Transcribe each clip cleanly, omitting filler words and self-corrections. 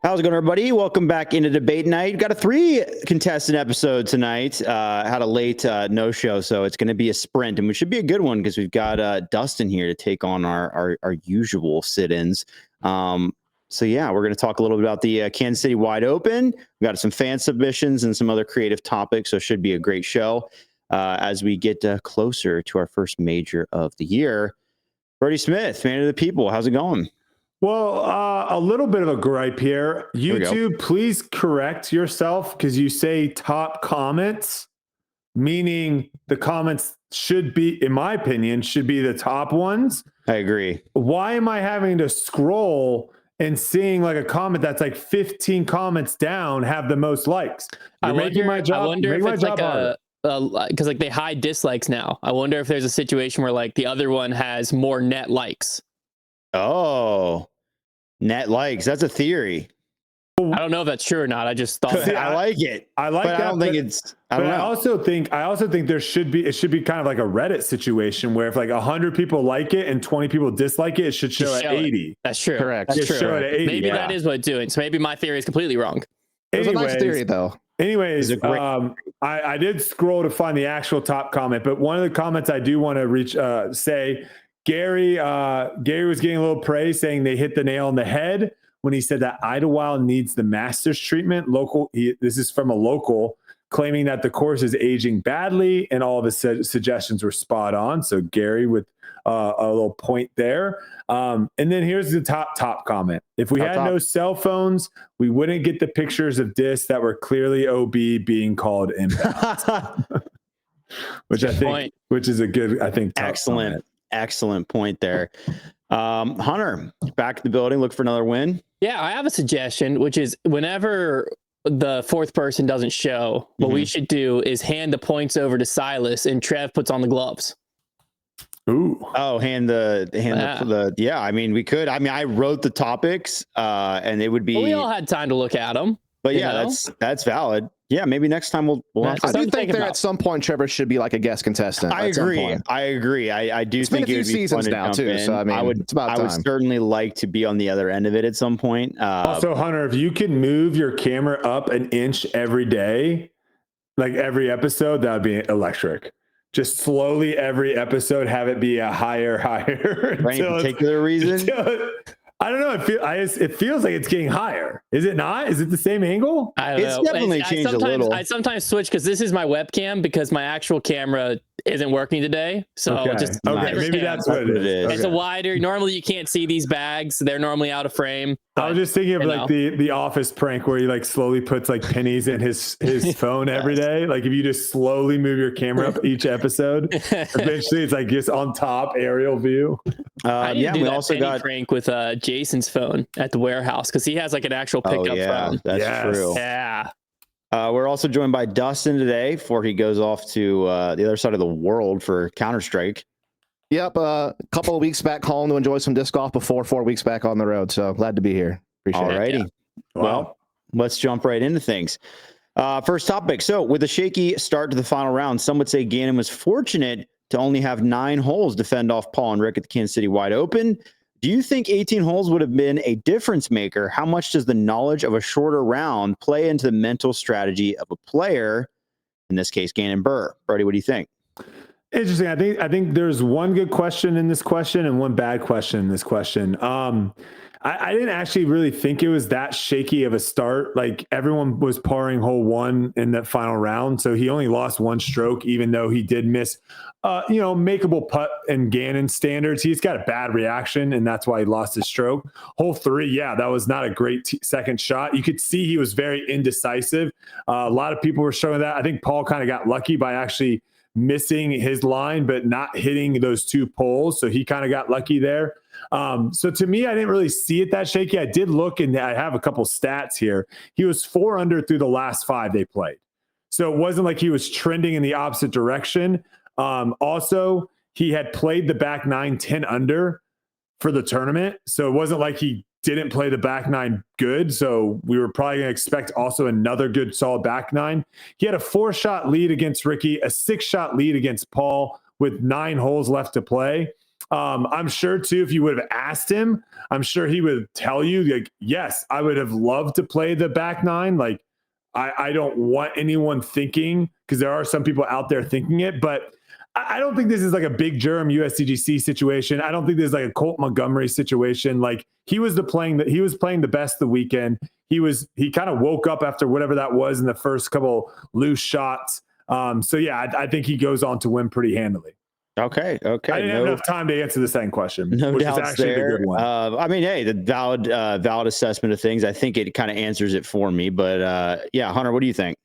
How's it going, everybody? Welcome back into debate night. Got a 3-contestant episode tonight. Had a late no-show, so it's going to be a sprint, and it should be a good one because we've got Dustin here to take on our usual sit-ins. So yeah, we're going to talk a little bit about the Kansas City Wide Open. We got some fan submissions and some other creative topics, so it should be a great show as we get closer to our first major of the year. Brody Smith, man of the people, how's it going? Well, a little bit of a gripe here. YouTube, please correct yourself because you say top comments, meaning the comments should be, in my opinion, should be the top ones. I agree. Why am I having to scroll and seeing like a comment that's like 15 comments down have the most likes? You're making my job. I wonder if it's like because like they hide dislikes now. I wonder if there's a situation where like the other one has more net likes. Oh, net likes. That's a theory. I don't know if that's true or not. I just thought I like it. I like but that. I don't think it's. I also think there should be. It should be kind of like a Reddit situation where if like 100 people like it and 20 people dislike it, it should show at 80. That's true. Correct. That's true. Show it at 80. Maybe that is what it's doing. So maybe my theory is completely wrong. It's a nice theory, though. Anyways, I did scroll to find the actual top comment, but one of the comments I do want to say. Gary was getting a little praise, saying they hit the nail on the head when he said that Idlewild needs the Masters treatment. This is from a local claiming that the course is aging badly, and all of his suggestions were spot on. So Gary with a little point there. And then here's the top comment. If we had no cell phones, we wouldn't get the pictures of discs that were clearly OB being called impact. which is a good, I think, excellent. Comment. Excellent point there. Hunter, back to the building. Look for another win. Yeah, I have a suggestion, which is whenever the fourth person doesn't show, what we should do is hand the points over to Silas and Trev puts on the gloves. Ooh. Oh, yeah. I mean, we could. I mean, I wrote the topics and it would be. Well, we all had time to look at them. But yeah, that's valid. Yeah, maybe next time we'll I do think there at some point Trevor should be like a guest contestant. I agree. I do think it would be seasons fun now to too. in. So I mean, it's about time. I would certainly like to be on the other end of it at some point. Also, Hunter, if you can move your camera up an inch every day, like every episode, that would be electric. Just slowly every episode have it be a higher. For any particular reason? I don't know. It feels like it's getting higher. Is it not? Is it the same angle? I don't know. It's definitely changed a little. I sometimes switch because this is my webcam because my actual camera isn't working today. So maybe that's what it is. It's a wider. Normally you can't see these bags. They're normally out of frame. I was just thinking of like the Office prank where he like slowly puts like pennies in his phone every day. Like if you just slowly move your camera up each episode, eventually it's like just on top aerial view. We also got prank with Jason's phone at the warehouse because he has like an actual pickup phone. That's true. Yeah. We're also joined by Dustin today before he goes off to the other side of the world for Counter-Strike. Yep, a couple of weeks back home to enjoy some disc golf before 4 weeks back on the road. So glad to be here. Appreciate it. Alrighty. Yeah. Well, let's jump right into things. First topic. So with a shaky start to the final round, some would say Gannon was fortunate to only have 9 holes to fend off Paul and Rick at the Kansas City Wide Open. Do you think 18 holes would have been a difference maker? How much does the knowledge of a shorter round play into the mental strategy of a player? In this case, Gannon Buhr. Brody, what do you think? Interesting. I think there's one good question in this question and one bad question in this question. I didn't actually really think it was that shaky of a start. Like everyone was parring hole 1 in that final round. So he only lost 1 stroke, even though he did miss, makeable putt in Gannon standards. He's got a bad reaction and that's why he lost his stroke. Hole 3. Yeah, that was not a great second shot. You could see he was very indecisive. A lot of people were showing that. I think Paul kind of got lucky by actually missing his line, but not hitting those 2 poles. So he kind of got lucky there. So to me, I didn't really see it that shaky. I did look and I have a couple stats here. He was 4 under through the last 5 they played. So it wasn't like he was trending in the opposite direction. Also, he had played the back 9 10 under for the tournament. So it wasn't like he didn't play the back 9 good. So we were probably going to expect also another good solid back 9. He had a 4-shot lead against Ricky, a 6-shot lead against Paul with 9 holes left to play. I'm sure too, if you would have asked him, I'm sure he would tell you, like, yes, I would have loved to play the back nine. Like, I don't want anyone thinking, because there are some people out there thinking it, but I don't think this is like a big germ USDGC situation. I don't think this is like a Colt Montgomery situation. Like, he was playing the best the weekend. He kind of woke up after whatever that was in the first couple loose shots. So yeah, I think he goes on to win pretty handily. Okay. I didn't have enough time to answer the second question. No which doubts is actually there. the good one. I mean, hey, the valid assessment of things. I think it kind of answers it for me. But yeah, Hunter, what do you think?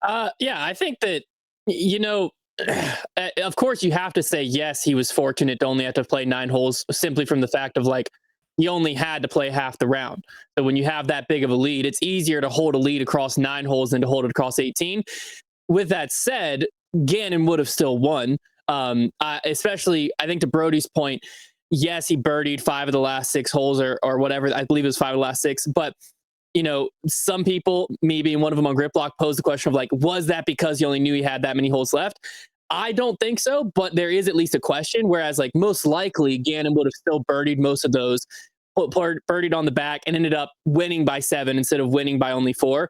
Yeah, I think that, of course you have to say, yes, he was fortunate to only have to play 9 holes simply from the fact of like, you only had to play half the round. So when you have that big of a lead, it's easier to hold a lead across 9 holes than to hold it across 18. With that said, Gannon would have still won. Especially, I think to Brody's point, yes, he birdied 5 of the last 6 holes or whatever. I believe it was 5 of the last 6. But, some people, me being one of them on Grip Block, posed the question of like, was that because he only knew he had that many holes left? I don't think so, but there is at least a question. Whereas, like, most likely Gannon would have still birdied most of those, birdied on the back, and ended up winning by 7 instead of winning by only 4.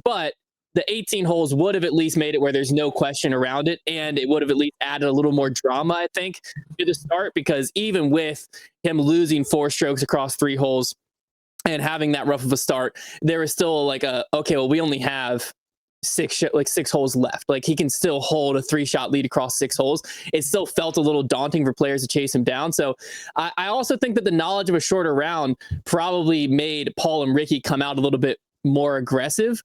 But the 18 holes would have at least made it where there's no question around it, and it would have at least added a little more drama, I think, to the start, because even with him losing 4 strokes across 3 holes and having that rough of a start, there is still like we only have 6 holes left. Like, he can still hold a 3-shot lead across 6 holes. It still felt a little daunting for players to chase him down. So I also think that the knowledge of a shorter round probably made Paul and Ricky come out a little bit more aggressive,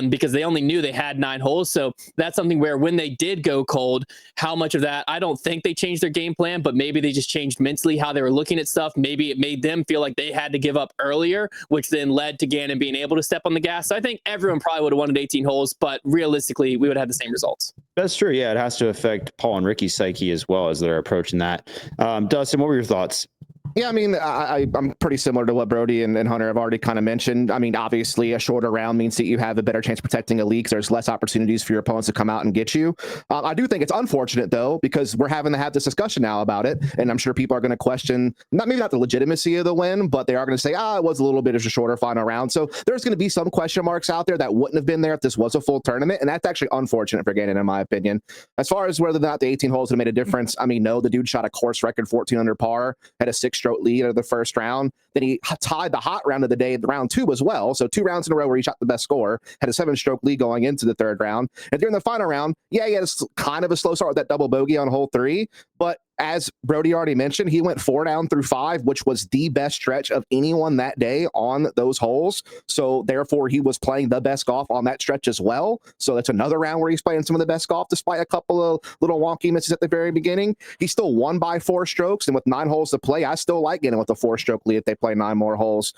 because they only knew they had 9 holes. So that's something where when they did go cold, how much of that, I don't think they changed their game plan, but maybe they just changed mentally how they were looking at stuff. Maybe it made them feel like they had to give up earlier, which then led to Gannon being able to step on the gas. So I think everyone probably would have wanted 18 holes, but realistically, we would have had the same results. That's true. Yeah, it has to affect Paul and Ricky's psyche as well as they're approaching that. Dustin, what were your thoughts? Yeah, I mean, I'm pretty similar to what Brody and Hunter have already kind of mentioned. I mean, obviously, a shorter round means that you have a better chance of protecting a lead because there's less opportunities for your opponents to come out and get you. I do think it's unfortunate, though, because we're having to have this discussion now about it, and I'm sure people are going to question, maybe not the legitimacy of the win, but they are going to say, it was a little bit of a shorter final round. So there's going to be some question marks out there that wouldn't have been there if this was a full tournament, and that's actually unfortunate for Gannon, in my opinion. As far as whether or not the 18 holes would have made a difference, I mean, no, the dude shot a course record 14 under par, had a 6-stroke lead of the first round. Then he tied the hot round of the day, round 2 as well. So 2 rounds in a row where he shot the best score, had a 7-stroke lead going into the 3rd round. And during the final round, he had kind of a slow start with that double bogey on hole 3, but as Brody already mentioned, he went 4 down through 5, which was the best stretch of anyone that day on those holes. So therefore, he was playing the best golf on that stretch as well. So that's another round where he's playing some of the best golf, despite a couple of little wonky misses at the very beginning. He still won by 4 strokes, and with 9 holes to play, I still like getting with a 4-stroke lead if they play 9 more holes,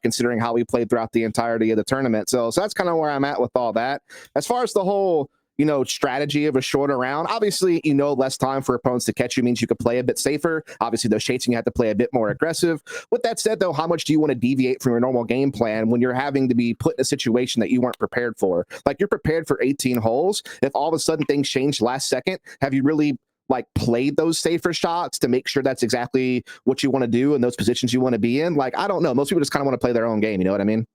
considering how we played throughout the entirety of the tournament. So that's kind of where I'm at with all that. As far as the whole strategy of a shorter round. Obviously, less time for opponents to catch you means you could play a bit safer. Obviously, those chasing, you have to play a bit more aggressive. With that said, though, how much do you want to deviate from your normal game plan when you're having to be put in a situation that you weren't prepared for? Like, you're prepared for 18 holes. If all of a sudden things change last second, have you really played those safer shots to make sure that's exactly what you want to do and those positions you want to be in? I don't know. Most people just kind of want to play their own game. You know what I mean?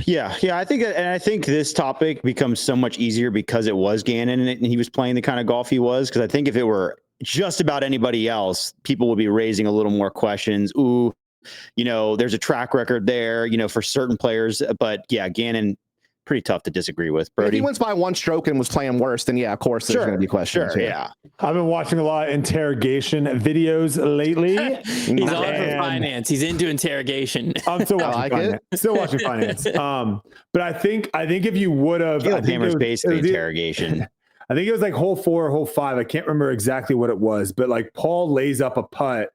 Yeah. I think this topic becomes so much easier because it was Gannon and he was playing the kind of golf he was. Because I think if it were just about anybody else, people would be raising a little more questions. Ooh, there's a track record there, for certain players. But yeah, Gannon, pretty tough to disagree with. Brody, if he went by 1 stroke and was playing worse, then yeah, of course there's going to be questions. Sure, yeah. I've been watching a lot of interrogation videos lately. He's on for finance. He's into interrogation. I'm still watching finance. Still watching finance. But I think if you would have, Hammer's basically interrogation. I think it was hole 4 or hole 5. I can't remember exactly what it was, but Paul lays up a putt.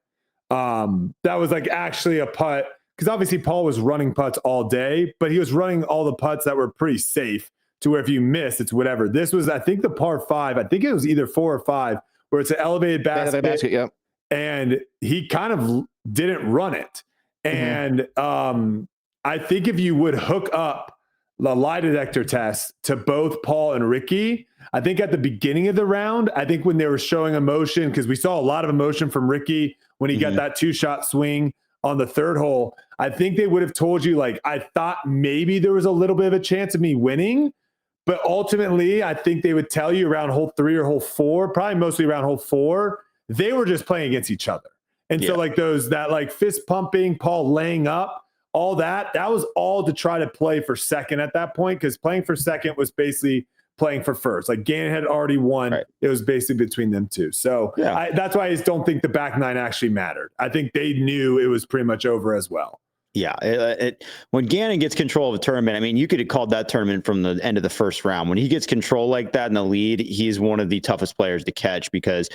That was actually a putt. Because obviously Paul was running putts all day, but he was running all the putts that were pretty safe to where if you miss, it's whatever. This was, I think, the par 5. I think it was either 4 or 5, where it's an elevated basket. Yep. And he kind of didn't run it. And I think if you would hook up the lie detector test to both Paul and Ricky, I think at the beginning of the round, I think when they were showing emotion, because we saw a lot of emotion from Ricky when he got that 2-shot swing on the third hole, I think they would have told you, like, I thought maybe there was a little bit of a chance of me winning, but ultimately I think they would tell you around hole 3 or hole 4, probably mostly around hole 4, they were just playing against each other. And so like that like fist pumping, Paul laying up, all that was all to try to play for second at that point, because playing for second was basically playing for first. Like Gannon had already won. Right. It was basically between them two. So that's why I just don't think the back nine actually mattered. I think they knew it was pretty much over as well. Yeah, when Gannon gets control of a tournament, I mean, you could have called that tournament from the end of the first round. When he gets control like that in the lead, he's one of the toughest players to catch, because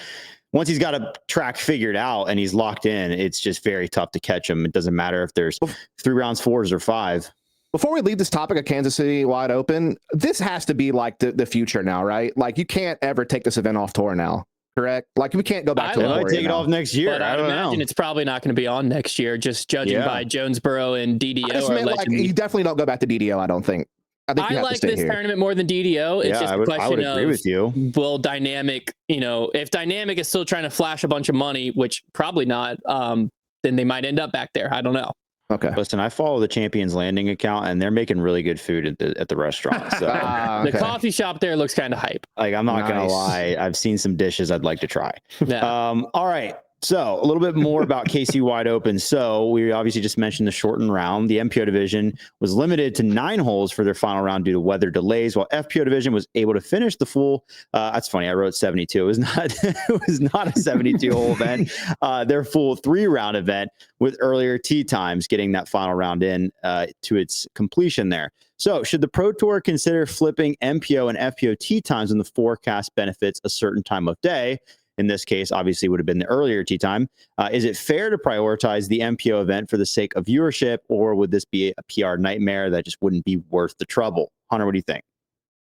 once he's got a track figured out and he's locked in, it's just very tough to catch him. It doesn't matter if there's 3 rounds, 4s, or 5. Before we leave this topic of Kansas City wide open, this has to be like the future now, right? Like you can't ever take this event off tour now. Correct. Like we can't go back to it. Might take it off next year. But I don't imagine it's probably not going to be on next year, just judging by Jonesboro and DDO. You definitely don't go back to DDO. I don't think. I like this tournament more, than DDO. It's just a question I would agree with you. Will Dynamic, if Dynamic is still trying to flash a bunch of money, which probably not, then they might end up back there. I don't know. Okay. Listen, I follow the Champions Landing account, and they're making really good food at the restaurant. So the coffee shop there looks kind of hype. Like, I'm not gonna lie, I've seen some dishes I'd like to try. Yeah. All right. So a little bit more about KC Wide Open. So we obviously just mentioned the shortened round. The MPO division was limited to 9 holes for their final round due to weather delays, while FPO division was able to finish the full. That's funny. I wrote 72. It was not. It was not a 72 hole event. Their full 3-round event with earlier tee times, getting that final round in to its completion there. So should the Pro Tour consider flipping MPO and FPO tee times when the forecast benefits a certain time of day? In this case, obviously, would have been the earlier tee time. Is it fair to prioritize the MPO event for the sake of viewership, or would this be a PR nightmare that just wouldn't be worth the trouble? Hunter, what do you think?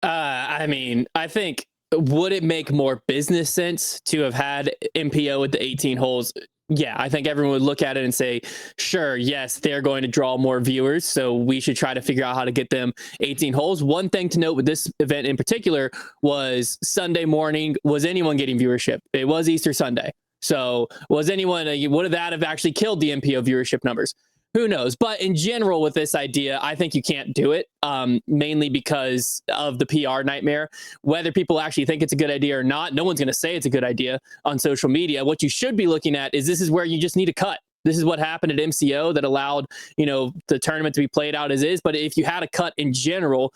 I mean, I think, would it make more business sense to have had MPO at the 18 holes? Yeah, I think everyone would look at it and say, sure, yes, they're going to draw more viewers, so we should try to figure out how to get them 18 holes. One thing to note with this event in particular was Sunday morning. Was anyone getting viewership? It was Easter Sunday. So would that have actually killed the MPO viewership numbers? Who knows? But in general, with this idea, I think you can't do it, mainly because of the PR nightmare. Whether people actually think it's a good idea or not, no one's going to say it's a good idea on social media. What you should be looking at is this is where you just need a cut. This is what happened at MCO that allowed, the tournament to be played out as is. But if you had a cut in general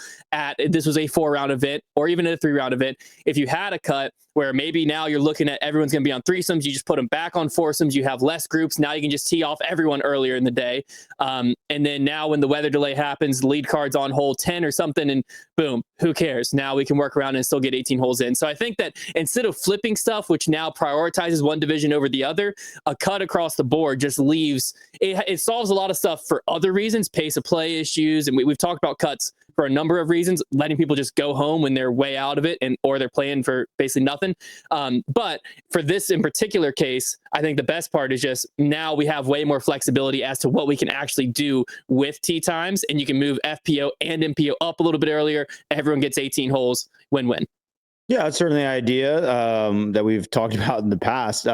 this was a 4-round event or even a 3-round event, if you had a cut where maybe now you're looking at everyone's going to be on threesomes, you just put them back on foursomes, you have less groups. Now you can just tee off everyone earlier in the day. And then now when the weather delay happens, the lead card's on hole 10 or something, and boom, who cares? Now we can work around and still get 18 holes in. So I think that instead of flipping stuff, which now prioritizes one division over the other, a cut across the board just leaves, it solves a lot of stuff for other reasons, pace of play issues. And we've talked about cuts for a number of reasons, letting people just go home when they're way out of it or they're playing for basically nothing. But for this in particular case, I think the best part is just now we have way more flexibility as to what we can actually do with tee times, and you can move FPO and MPO up a little bit earlier. Everyone gets 18 holes, win-win. Yeah, that's certainly an idea that we've talked about in the past.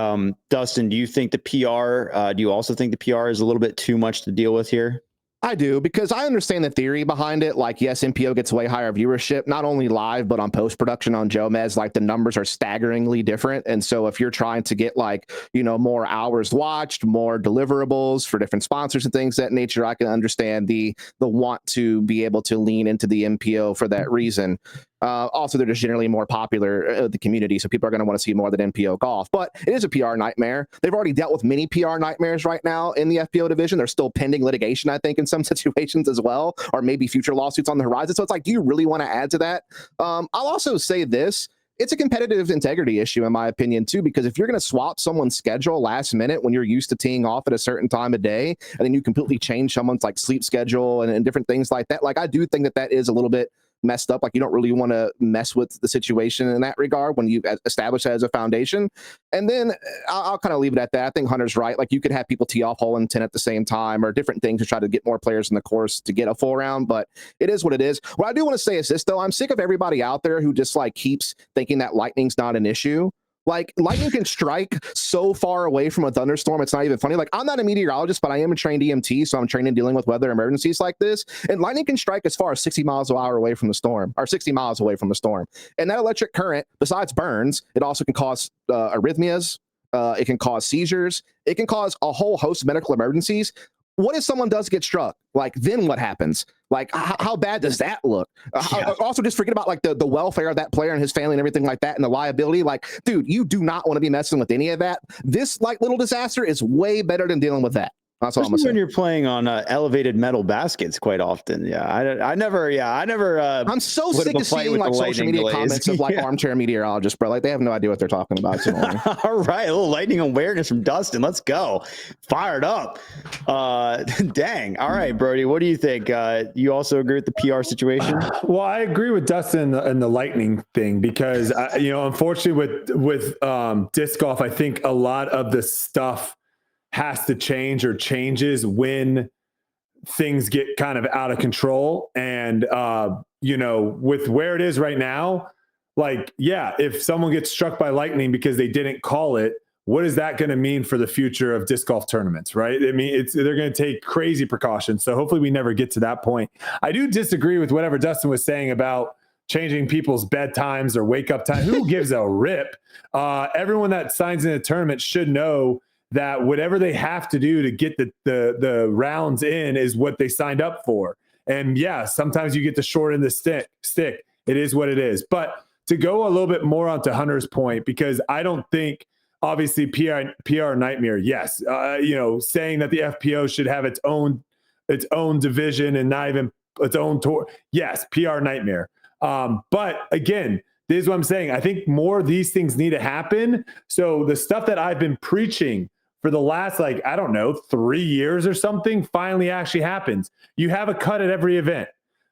Dustin, do you think do you also think the PR is a little bit too much to deal with here? I do, because I understand the theory behind it. Like, yes, MPO gets way higher viewership, not only live, but on post-production on Jomez. Like, the numbers are staggeringly different. And so if you're trying to get, more hours watched, more deliverables for different sponsors and things of that nature, I can understand the want to be able to lean into the MPO for that reason. Also, they're just generally more popular the community, so people are going to want to see more than MPO golf. But it is a PR nightmare. They've already dealt with many PR nightmares right now in the FPO division. They're still pending litigation, I think, in some situations as well, or maybe future lawsuits on the horizon. So it's like, do you really want to add to that? I'll also say this. It's a competitive integrity issue, in my opinion, too, because if you're going to swap someone's schedule last minute when you're used to teeing off at a certain time of day, and then you completely change someone's sleep schedule and different things like that, I do think that is a little bit messed up. Like you don't really want to mess with the situation in that regard when you establish that as a foundation. And then I'll kind of leave it at that. I think Hunter's right. Like you could have people tee off hole in 10 at the same time or different things to try to get more players in the course to get a full round, but it is what it is. What I do want to say is this though, I'm sick of everybody out there who just like keeps thinking that lightning's not an issue. Like lightning can strike so far away from a thunderstorm. It's not even funny. Like I'm not a meteorologist, but I am a trained EMT. So I'm trained in dealing with weather emergencies like this. And lightning can strike as far as 60 miles an hour away from the storm or 60 miles away from the storm. And that electric current, besides burns, it also can cause arrhythmias. It can cause seizures. It can cause a whole host of medical emergencies. What if someone does get struck? Like, then what happens? Like, how bad does that look? Also, just forget about like the welfare of that player and his family and everything like that and the liability. Like, dude, you do not want to be messing with any of that. This like little disaster is way better than dealing with that. That's all I'm saying. When you're playing on elevated metal baskets quite often. I never. I'm so sick of seeing like social media comments of like armchair meteorologists, bro. Like they have no idea what they're talking about. It's annoying. All right, a little lightning awareness from Dustin. Let's go. Fired up. Dang. All right, Brody. What do you think? You also agree with the PR situation? Well, I agree with Dustin and the lightning thing because unfortunately with disc golf, I think a lot of the stuff has to change or changes when things get kind of out of control. And, with where it is right now, like, yeah, if someone gets struck by lightning because they didn't call it, what is that going to mean for the future of disc golf tournaments? Right. I mean, they're going to take crazy precautions. So hopefully we never get to that point. I do disagree with whatever Dustin was saying about changing people's bedtimes or wake up time. Who gives a rip? Everyone that signs in a tournament should know that whatever they have to do to get the rounds in is what they signed up for. And yeah, sometimes you get the short end of the stick. It is what it is. But to go a little bit more onto Hunter's point, because I don't think obviously PR nightmare. Yes. Saying that the FPO should have its own division and not even its own tour. Yes. PR nightmare. But again, this is what I'm saying. I think more of these things need to happen. So the stuff that I've been preaching for the last, 3 years or something finally actually happens. You have a cut at every event.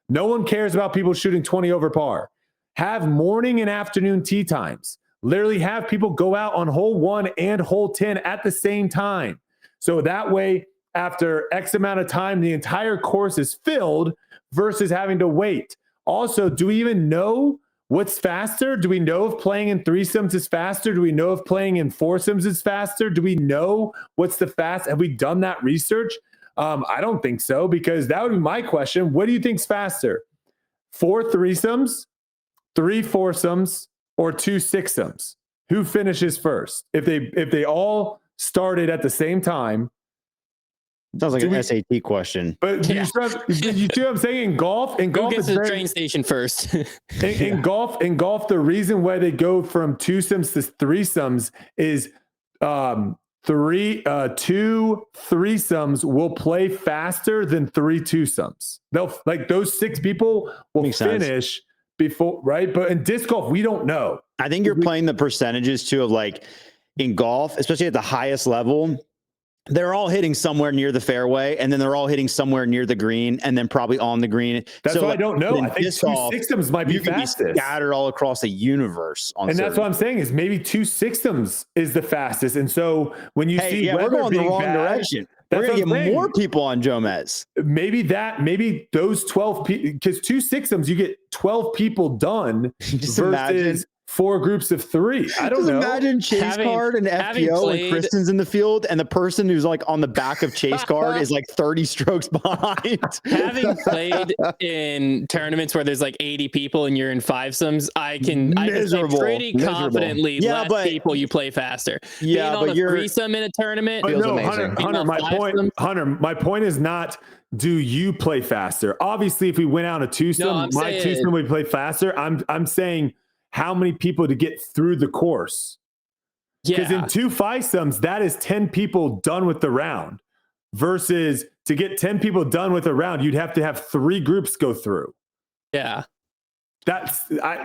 No one cares about people shooting 20 over par. Have morning and afternoon tee times. Literally have people go out on hole 1 and hole 10 at the same time. So that way, after X amount of time, the entire course is filled versus having to wait. Also, do we even know what's faster? Do we know if playing in threesomes is faster? Do we know if playing in foursomes is faster? Do we know what's the fast? Have we done that research? I don't think so, because that would be my question. What do you think's faster? 4 threesomes, 3 foursomes, or 2 sixsomes? Who finishes first? If they all started at the same time. Sounds like an SAT question. But you see what I'm saying? In golf, who gets to the train station first? in golf, the reason why they go from twosomes to threesomes is 2 threesomes will play faster than 3 twosomes. They'll those 6 people will Makes finish sense. Before, right? But in disc golf, we don't know. I think you're playing the percentages too of in golf, especially at the highest level. They're all hitting somewhere near the fairway, and then they're all hitting somewhere near the green, and then probably on the green. That's what I don't know. I think 2 sixsomes might be fastest. Be scattered all across the universe. That's what I'm saying is maybe 2 sixsomes is the fastest. And so when you see we're going the wrong direction. We're going to get more people on Jomez. Maybe those 12 people, because 2 sixsomes, you get 12 people done versus imagine 4 groups of 3. I don't know. Imagine Chase Card and FPO and Kristen's in the field, and the person who's on the back of Chase Card is 30 strokes behind. Having played in tournaments where there's 80 people and you're in fivesomes, I can say pretty confidently less people you play faster. Yeah, but you're threesome in a tournament. But no, Hunter, my point is not, do you play faster? Obviously, if we went out a twosome, twosome would play faster. I'm saying, how many people to get through the course? Because in 2 fivesomes, that is 10 people done with the round. Versus to get 10 people done with a round, you'd have to have 3 groups go through. Yeah,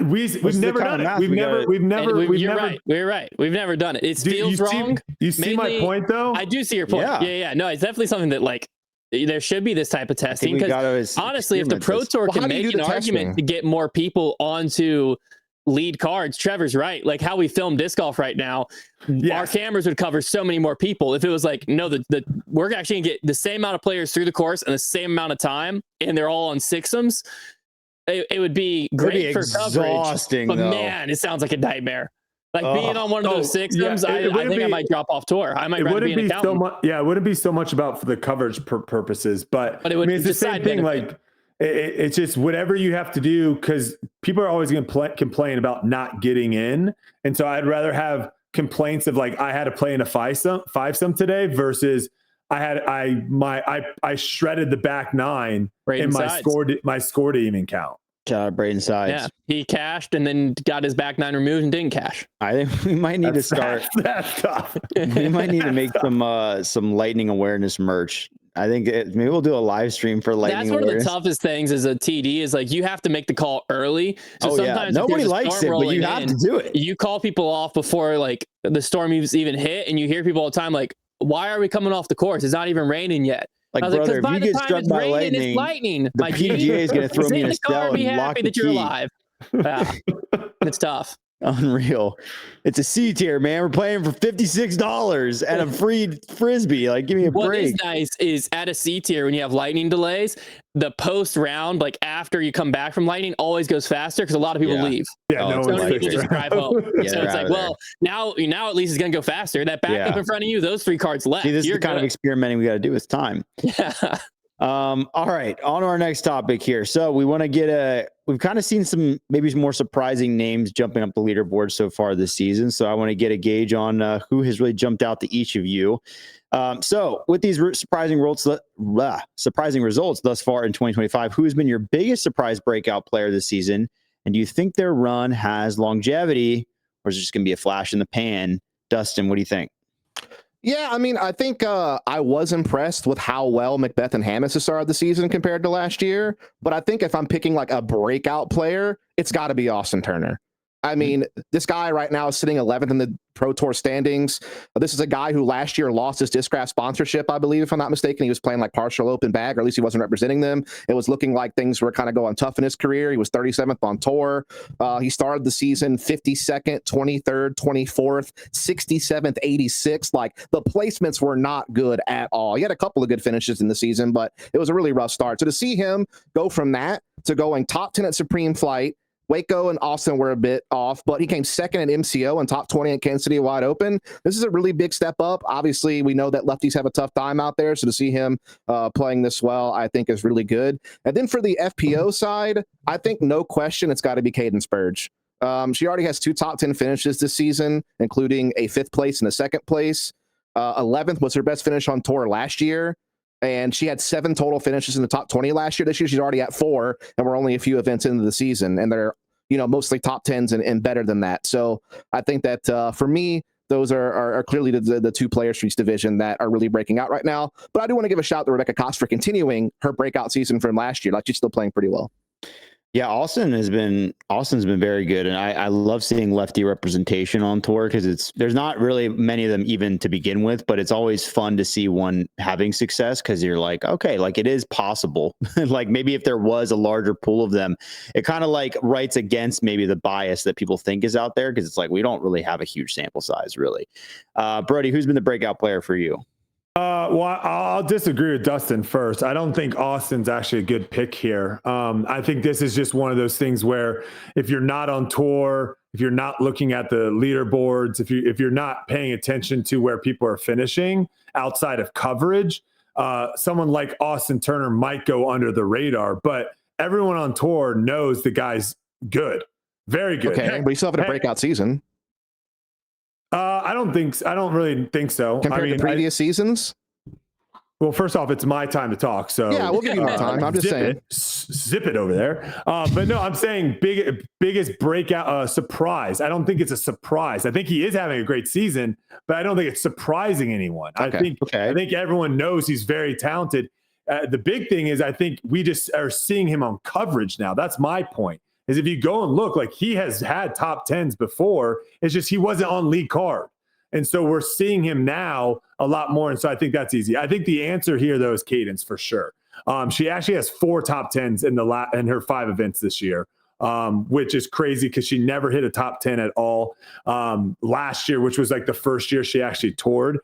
we've never done it. You're right. We're right. We've never done it. It feels wrong. You see my point, though? I do see your point. Yeah. No, it's definitely something that there should be this type of testing because honestly, if the Pro Tour can make an argument to get more people onto lead cards, Trevor's right. Like how we film disc golf right now, our cameras would cover so many more people. If it was like, no, we're actually gonna get the same amount of players through the course in the same amount of time, and they're all on sixums, it would be great for coverage. But man, it sounds like a nightmare. Like being on one of those sixums, I think I might drop off tour. I might rather be an accountant. It wouldn't be so much about for the coverage purposes, but it would, I mean, it's the same thing. Like it's just whatever you have to do, because people are always going to complain about not getting in, and so I'd rather have complaints of like I had to play in a five some today versus I shredded the back nine and my score didn't even count. Shout out Braden Sides. Yeah, he cashed and then got his back nine removed and didn't cash. I think we might need to start. That's tough. We might need to make some lightning awareness merch. I think maybe we'll do a live stream for lightning awareness. That's one of the toughest things as a TD is like you have to make the call early. So sometimes nobody likes it, but you have to do it. You call people off before like the storm even hit, and you hear people all the time like, "Why are we coming off the course? It's not even raining yet." Like, brother, if you get struck by lightning, the PGA is going to throw me in a cell and lock the key. You're alive. Yeah, it's tough. Unreal. It's a C tier, man. We're playing for $56 and a free frisbee. Like, give me a break. What is nice is at a C tier when you have lightning delays, the post round, like after you come back from lightning, always goes faster because a lot of people leave. Yeah, so many people just drive home. So it's like, well, now at least it's gonna go faster. That backup in front of you, those 3 cards left. See, this is the kind of experimenting we got to do with time. Yeah. All right, on to our next topic here. So we want to we've kind of seen some maybe more surprising names jumping up the leaderboard so far this season. So I want to get a gauge on who has really jumped out to each of you. So with these surprising results thus far in 2025, who has been your biggest surprise breakout player this season? And do you think their run has longevity, or is it just going to be a flash in the pan? Dustin, what do you think? Yeah, I mean, I think I was impressed with how well Macbeth and Hammis has started the season compared to last year. But I think if I'm picking like a breakout player, it's got to be Austin Turner. I mean, this guy right now is sitting 11th in the Pro Tour standings. This is a guy who last year lost his Discraft sponsorship, I believe, if I'm not mistaken. He was playing like partial open bag, or at least he wasn't representing them. It was looking like things were kind of going tough in his career. He was 37th on tour. He started the season 52nd, 23rd, 24th, 67th, 86th. Like the placements were not good at all. He had a couple of good finishes in the season, but it was a really rough start. So to see him go from that to going top 10 at Supreme Flight, Waco and Austin were a bit off, but he came second at MCO and top 20 at Kansas City Wide Open. This is a really big step up. Obviously, we know that lefties have a tough time out there, so to see him playing this well, I think is really good. And then for the FPO side, I think no question it's got to be Caden Spurge. She already has 2 top 10 finishes this season, including a 5th place and a 2nd place. 11th was her best finish on tour last year. And she had 7 total finishes in the top 20 last year. This year, she's already at 4, and we're only a few events into the season, and they're, mostly top 10s and better than that. So I think that for me, those are clearly the 2 players for each division that are really breaking out right now. But I do want to give a shout out to Rebecca Koss for continuing her breakout season from last year. Like, she's still playing pretty well. Yeah, Austin's been very good, and I love seeing lefty representation on tour because there's not really many of them even to begin with, but it's always fun to see one having success because you're like, okay, like it is possible. Like maybe if there was a larger pool of them, it kind of like writes against maybe the bias that people think is out there because it's like we don't really have a huge sample size, really. Brody, who's been the breakout player for you? Well, I'll disagree with Dustin first. I don't think Austin's actually a good pick here. I think this is just one of those things where if you're not on tour, if you're not looking at the leaderboards, if you're not paying attention to where people are finishing outside of coverage, someone like Austin Turner might go under the radar. But everyone on tour knows the guy's good, very good. Okay, but you still have a breakout season. I don't really think so. Compared to previous seasons? Well, first off, it's my time to talk. So yeah, we'll give you more time. I'm just saying. Zip it over there. But no, I'm saying biggest breakout surprise. I don't think it's a surprise. I think he is having a great season, but I don't think it's surprising anyone. Okay. I think everyone knows he's very talented. The big thing is I think we just are seeing him on coverage now. That's my point. Is if you go and look, like he has had top 10s before, it's just he wasn't on lead card. And so we're seeing him now a lot more. And so I think that's easy. I think the answer here, though, is Cadence for sure. She actually has 4 top 10s in her 5 events this year, which is crazy because she never hit a top 10 at all last year, which was like the first year she actually toured.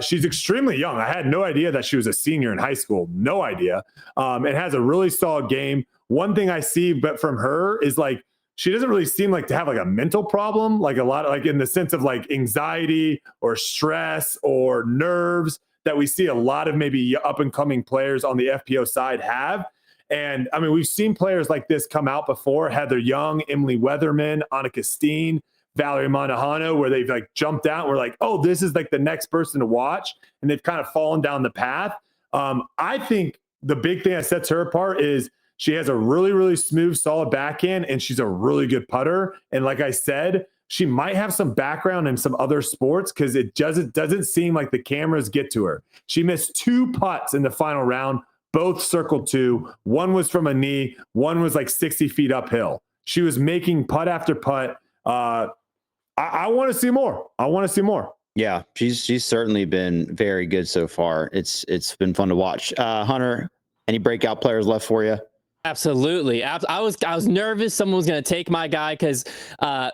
She's extremely young. I had no idea that she was a senior in high school. No idea. And has a really solid game. One thing I see but from her is like, she doesn't really seem like to have like a mental problem, like a lot of, like in the sense of like anxiety or stress or nerves that we see a lot of maybe up and coming players on the FPO side have. And I mean, we've seen players like this come out before: Heather Young, Emily Weatherman, Annika Steen, Valerie Montejano, where they've like jumped out. And we're like, oh, this is like the next person to watch. And they've kind of fallen down the path. I think the big thing that sets her apart is she has a really, really smooth, solid backhand, and she's a really good putter. And like I said, she might have some background in some other sports because it doesn't seem like the cameras get to her. She missed 2 putts in the final round, both circle 2. One was from a knee. One was like 60 feet uphill. She was making putt after putt. I want to see more. I want to see more. Yeah, she's certainly been very good so far. It's been fun to watch. Hunter, any breakout players left for you? Absolutely. I was nervous someone was going to take my guy because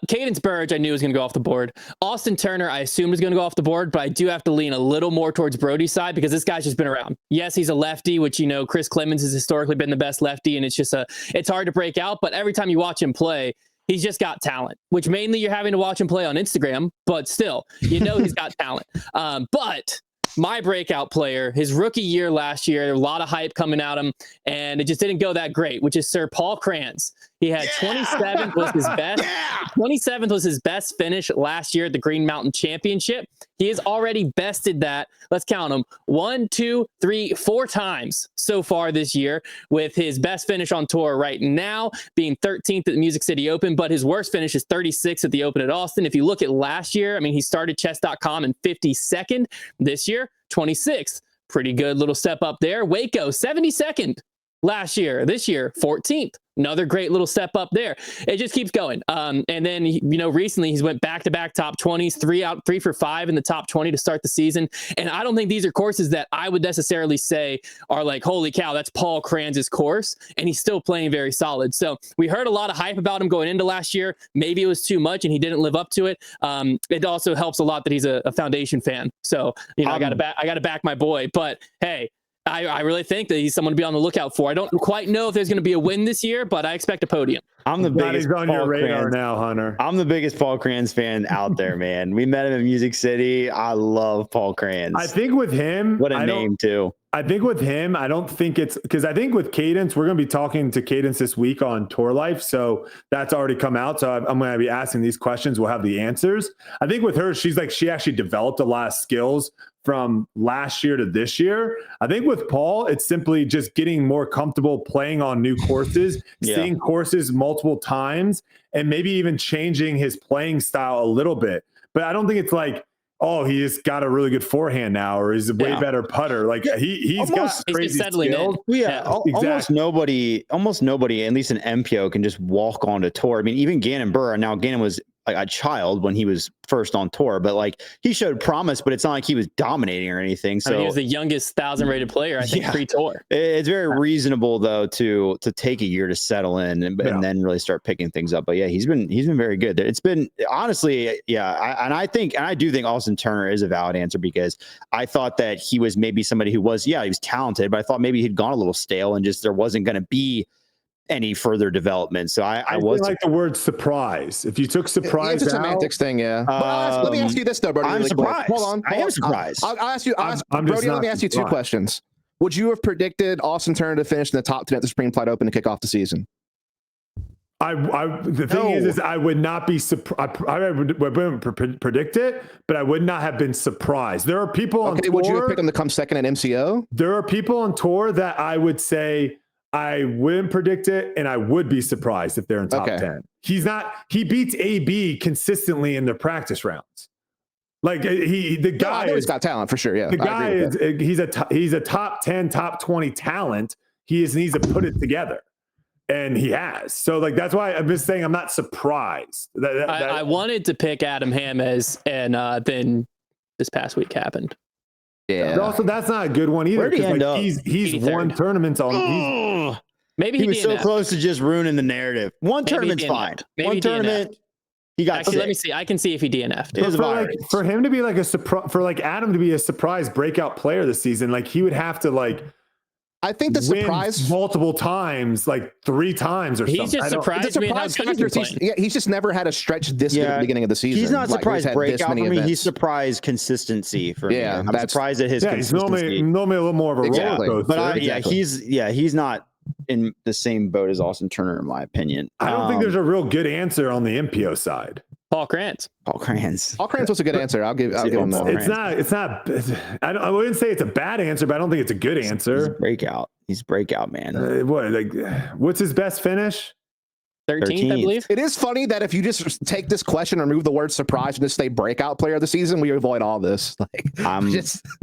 Cadence Burge I knew was going to go off the board. Austin Turner I assumed was going to go off the board, but I do have to lean a little more towards Brody's side because this guy's just been around. Yes, he's a lefty, which, you know, Chris Clemens has historically been the best lefty, and it's hard to break out, but every time you watch him play, he's just got talent, which mainly you're having to watch him play on Instagram, but still, you know, he's got talent. But my breakout player, his rookie year last year, a lot of hype coming at him, and it just didn't go that great, which is Sir Paul Kranz. He had 27th was his best. 27th was his best finish last year at the Green Mountain Championship. He has already bested that. Let's count them: 1, 2, 3, 4 times so far this year, with his best finish on tour right now being 13th at the Music City Open, but his worst finish is 36th at the Open at Austin. If you look at last year, I mean, he started chess.com in 52nd. This year, 26th. Pretty good little step up there. Waco, 72nd last year. This year, 14th. Another great little step up there. It just keeps going. And then, you know, recently he's went back-to-back top 20s, 3 for 5 in the top 20 to start the season. And I don't think these are courses that I would necessarily say are like, holy cow, that's Paul Kranz's course. And he's still playing very solid. So we heard a lot of hype about him going into last year. Maybe it was too much and he didn't live up to it. It also helps a lot that he's a Foundation fan. So, you know, I got to back my boy. But hey, I really think that he's someone to be on the lookout for. I don't quite know if there's going to be a win this year, but I expect a podium. I'm the biggest on your radar now, Hunter. I'm the biggest Paul Kranz fan out there, man. We met him in Music City. I love Paul Kranz. I think with him, what a name too. I think with him, I don't think it's because I think with Cadence, we're going to be talking to Cadence this week on Tour Life. So that's already come out. So I'm going to be asking these questions. We'll have the answers. I think with her, she actually developed a lot of skills from last year to this year. I think with Paul, it's simply just getting more comfortable playing on new courses, seeing courses multiple times, and maybe even changing his playing style a little bit. But I don't think it's like, oh, he's got a really good forehand now, or he's a way better putter. Like he's got crazy skills. Almost nobody, at least an MPO, can just walk onto tour. I mean, even Gannon Buhr. Now Gannon was a child when he was first on tour, but like he showed promise, but it's not like he was dominating or anything. So he was the youngest 1,000 rated player, I think, pre-tour. It's very reasonable though to take a year to settle in and then really start picking things up. But yeah, he's been very good. It's been honestly, I do think Austin Turner is a valid answer because I thought that he was maybe somebody who was, he was talented, but I thought maybe he'd gone a little stale and just there wasn't going to be any further development. So I was like the word surprise. If you took surprise, it's a semantics thing, yeah. But let me ask you this though, Brody. I'm surprised. Hold on. I am surprised. I'll ask you, Brody. Let me ask you 2 questions. Would you have predicted Austin Turner to finish in the top 10 at the Supreme Flight Open to kick off the season? The thing is I would not be surprised. I would predict it, but I would not have been surprised. There are people on tour. Would you have picked him to come second at MCO? There are people on tour that I would say I wouldn't predict it, and I would be surprised if they're in top 10. He's not. He beats AB consistently in their practice rounds. Like the guy, he's got talent for sure. Yeah, the guy is. He's a top 10, top 20 talent. He needs to put it together. And he has. So, like, that's why I'm just saying I'm not surprised. I wanted to pick Adam Hammes, and then this past week happened. Yeah. Also, that's not a good one either. Where'd he end up? He's 83rd. won tournaments on. Maybe He was so DNF'd. close to just ruining the narrative. One Maybe he tournament's DNF'd. fine. Maybe One he tournament, he got Actually, sick. let me see. I can see if he DNF'd. It was a for, virus. for him to be like a surprise, for like Adam to be a surprise breakout player this season, like he would have to like I think the win surprise multiple times, like 3 times or He's something. just I don't- surprised me at how good he's been playing. Yeah, he's just never had a stretch this good at the beginning of the season. He's not Like, surprised had this breakout for many me. He's events. surprised consistency for me. Yeah, I'm that's- surprised at his Yeah, he's consistency. normally a little more of a Exactly. roller coaster. But Exactly. he's not in the same boat as Austin Turner, in my opinion. I don't think there's a real good answer on the MPO side. Paul Krantz. Paul Kranz. Paul Krantz was a good answer. I'll give him that. It's not. I wouldn't say it's a bad answer, but I don't think it's a good He's answer. breakout. He's breakout, man. What's his best finish? 13th, I believe. It is funny that if you just take this question and remove the word surprise and just say breakout player of the season, we avoid all this. Like,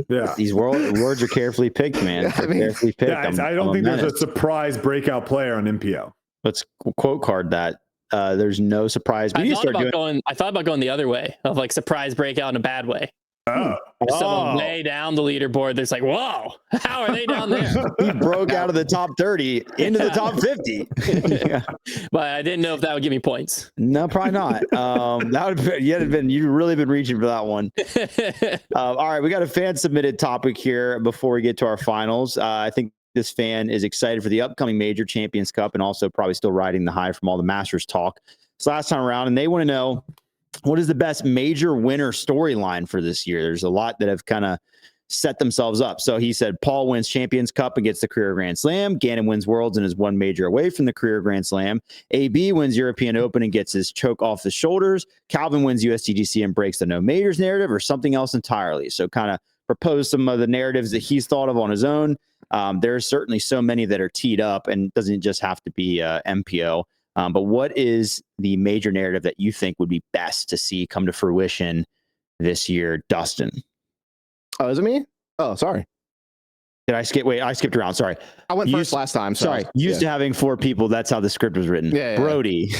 Yeah. These words are carefully picked, man. I mean, Carefully picked. Yeah, I don't think there's a surprise breakout player on MPO. Let's quote card that. There's no surprise. We need to start doing. I thought about going the other way of like surprise breakout in a bad way. Someone way down the leaderboard that's like, whoa, how are they down there? He broke out of the top 30 into the top 50. Yeah. But I didn't know if that would give me points. No, probably not. That would have you've really been reaching for that one. All right, we got a fan submitted topic here before we get to our finals. I think this fan is excited for the upcoming Major Champions Cup and also probably still riding the high from all the Masters talk. It's last time around, and they want to know, what is the best major winner storyline for this year? There's a lot that have kind of set themselves up. So he said Paul wins Champions Cup and gets the career Grand Slam. Gannon wins Worlds and is one major away from the career Grand Slam. AB wins European Open and gets his choke off the shoulders. Calvin wins USDGC and breaks the no majors narrative, or something else entirely. So kind of propose some of the narratives that he's thought of on his own. There's certainly so many that are teed up, and it doesn't just have to be MPO. But what is the major narrative that you think would be best to see come to fruition this year, Dustin? Oh, is it me? Oh, sorry. Did I skip? Wait, I skipped around. Sorry. I went first last time. So, Sorry. Used to having 4 people. That's how the script was written. Yeah. Brody.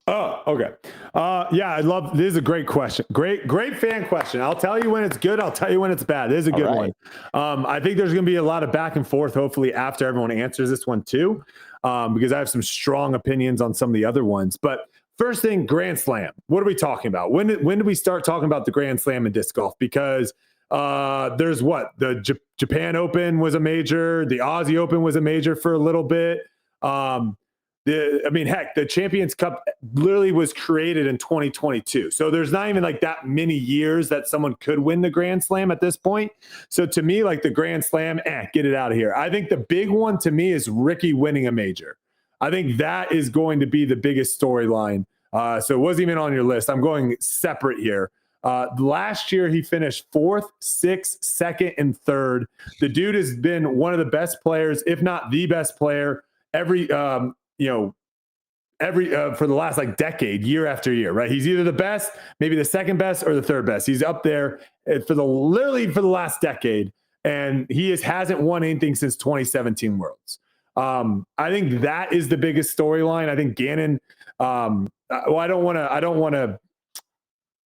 Oh, okay. Yeah, this is a great question. Great fan question. I'll tell you when it's good. I'll tell you when it's bad. This is a good one. I think there's going to be a lot of back and forth, hopefully, after everyone answers this one too, because I have some strong opinions on some of the other ones. But first thing, Grand Slam. What are we talking about? When did we start talking about the Grand Slam in disc golf? Because there's the Japan Open was a major, the Aussie Open was a major for a little bit. The Champions Cup literally was created in 2022. So there's not even like that many years that someone could win the Grand Slam at this point. So to me, like the Grand Slam, get it out of here. I think the big one to me is Ricky winning a major. I think that is going to be the biggest storyline. So it wasn't even on your list. I'm going separate here. Last year, he finished 4th, 6th, 2nd, and 3rd. The dude has been one of the best players, if not the best player, for the last like decade, year after year, right? He's either the best, maybe the second best, or the third best. He's up there for the last decade, and he hasn't won anything since 2017 Worlds. I think that is the biggest storyline. I think Gannon. I don't want to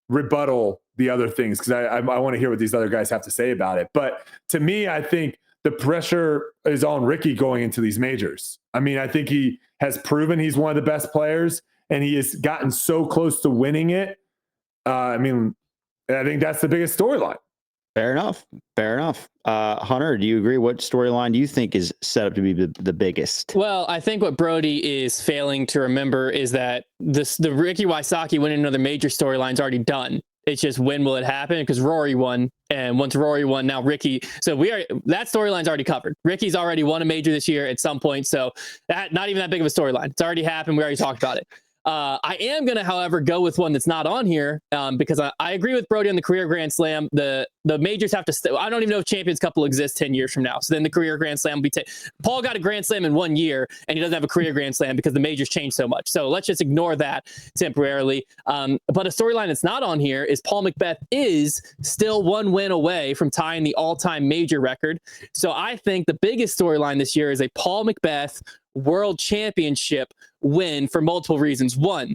rebuttal the other things because I want to hear what these other guys have to say about it. But to me, I think the pressure is on Ricky going into these majors. I mean, I think he has proven he's one of the best players, and he has gotten so close to winning it. I think that's the biggest storyline. Fair enough. Hunter, do you agree? What storyline do you think is set up to be the biggest? Well, I think what Brody is failing to remember is that the Ricky Wysocki winning another major storyline is already done. It's just when will it happen? Because Rory won, and once Rory won, now Ricky. So that storyline's already covered. Ricky's already won a major this year at some point, so that not even that big of a storyline. It's already happened. We already talked about it. I am going to, however, go with one that's not on here because I agree with Brody on the career Grand Slam. The majors have to I don't even know if Champions Cup will exist 10 years from now. So then the career Grand Slam will be Paul got a Grand Slam in 1 year, and he doesn't have a career Grand Slam because the majors changed so much. So let's just ignore that temporarily. But a storyline that's not on here is Paul McBeth is still 1 win away from tying the all-time major record. So I think the biggest storyline this year is a Paul McBeth World Championship win for multiple reasons. One,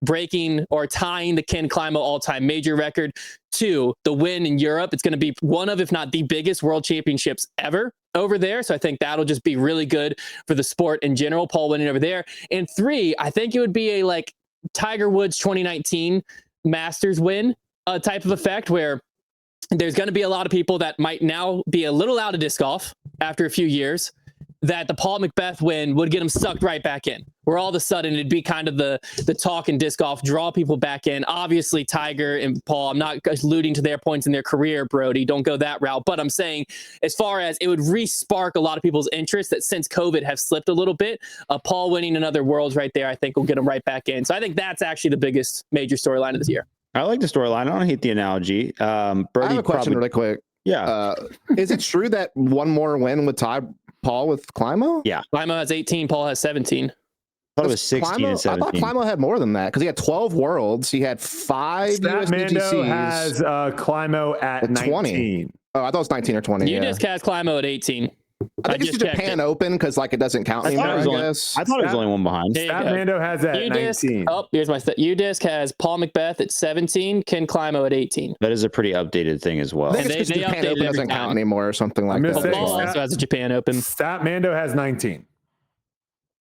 breaking or tying the Ken Climo all-time major record. 2, the win in Europe. It's going to be one of, if not the biggest world championships ever over there. So I think that'll just be really good for the sport in general, Paul winning over there. And 3, I think it would be a like Tiger Woods 2019 Masters win type of effect, where there's going to be a lot of people that might now be a little out of disc golf after a few years, that the Paul McBeth win would get them sucked right back in, where all of a sudden it'd be kind of the talk in disc golf, draw people back in. Obviously, Tiger and Paul, I'm not alluding to their points in their career, Brody, don't go that route. But I'm saying, as far as it would re-spark a lot of people's interest that since COVID have slipped a little bit, Paul winning another Worlds right there, I think will get them right back in. So I think that's actually the biggest major storyline of this year. I like the storyline. I don't hate the analogy. Brody, I have a question really quick. Yeah. Is it true that one more win would tie Paul with Climo? Yeah. Climo has 18, Paul has 17. I thought it was 16 and 17. I thought Climo had more than that because he had 12 Worlds. He had 5 Statmando USDGCs. has Climo at 19. 20. Oh, I thought it was 19 or 20. You just cast Climo at 18. I think it's the Japan Open because like it doesn't count anymore. I guess. I thought it was only one behind. Statmando has that at 19. Oh, here's my UDisc has Paul McBeth at 17, Ken Climo at 18. That is a pretty updated thing as well. I think it's because Japan Open doesn't count anymore or something like that. Paul also has a Japan Open. Statmando has 19.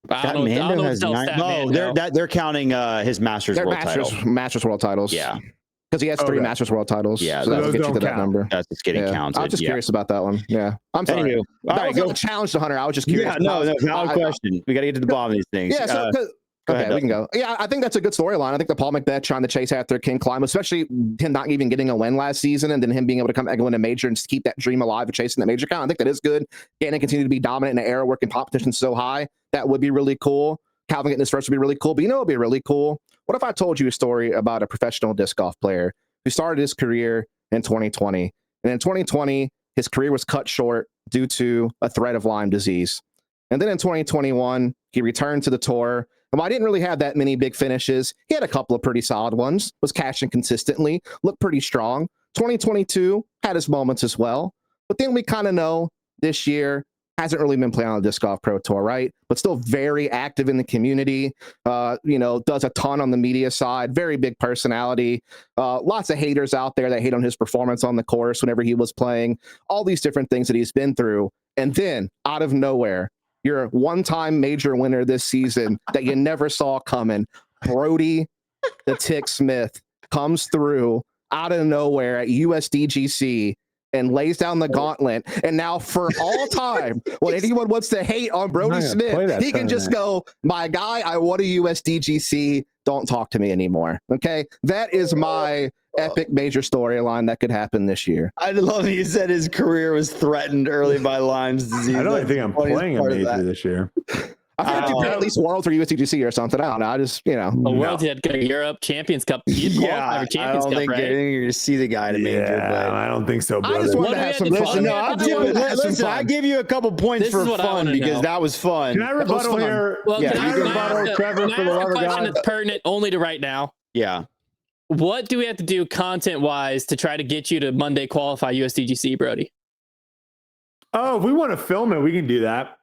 I don't know has 9. No, they're counting his Masters World title. Masters World titles. Yeah. Because he has 3 Masters World titles. Yeah, so that'll get you to that number. That's just getting counted. I was just curious about that one. Yeah. I'm sorry. Anywho, that was not a challenge to Hunter. I was just curious. Yeah, no, valid question. We got to get to the bottom of these things. Yeah, so okay, we can go. Yeah, I think that's a good storyline. I think the Paul McBeth trying to chase after Ken Climo, especially him not even getting a win last season, and then him being able to come and win a major and keep that dream alive of chasing that major count. I think that is good. Gannon continue to be dominant in an era where competition's so high. That would be really cool. Calvin getting his first would be really cool. But you know what would be really cool? What if I told you a story about a professional disc golf player who started his career in 2020. And in 2020, his career was cut short due to a threat of Lyme disease. And then in 2021, he returned to the tour. And while I didn't really have that many big finishes, he had a couple of pretty solid ones, was cashing consistently, looked pretty strong. 2022 had his moments as well. But then we kind of know this year hasn't really been playing on the Disc Golf Pro Tour, right? But still very active in the community, does a ton on the media side, very big personality. Lots of haters out there that hate on his performance on the course whenever he was playing, all these different things that he's been through. And then out of nowhere, you're a one-time major winner this season that you never saw coming. Brody the Tick Smith comes through out of nowhere at USDGC and lays down the gauntlet. And now for all time, when anyone wants to hate on Brody Smith, he can just go, my guy, I won a USDGC. Don't talk to me anymore. Okay. That is my epic major storyline that could happen this year. I love that you said his career was threatened early by Lyme's disease. I don't think I'm playing a major this year. I feel like you play at least Worlds or USDGC or something. I don't know. I just, A Worlds, you had Europe, Champions Cup. I don't think you're going to see the guy to major. But I don't think so, brother. I just wanted to have some fun. Listen, I give you a couple points for fun because that was fun. Can I rebuttal here? Well, can I rebuttal Trevor for the love of God? Question that's pertinent only to right now. Yeah. What do we have to do content-wise to try to get you to Monday qualify USDGC, Brody? Oh, if we want to film it, we can do that.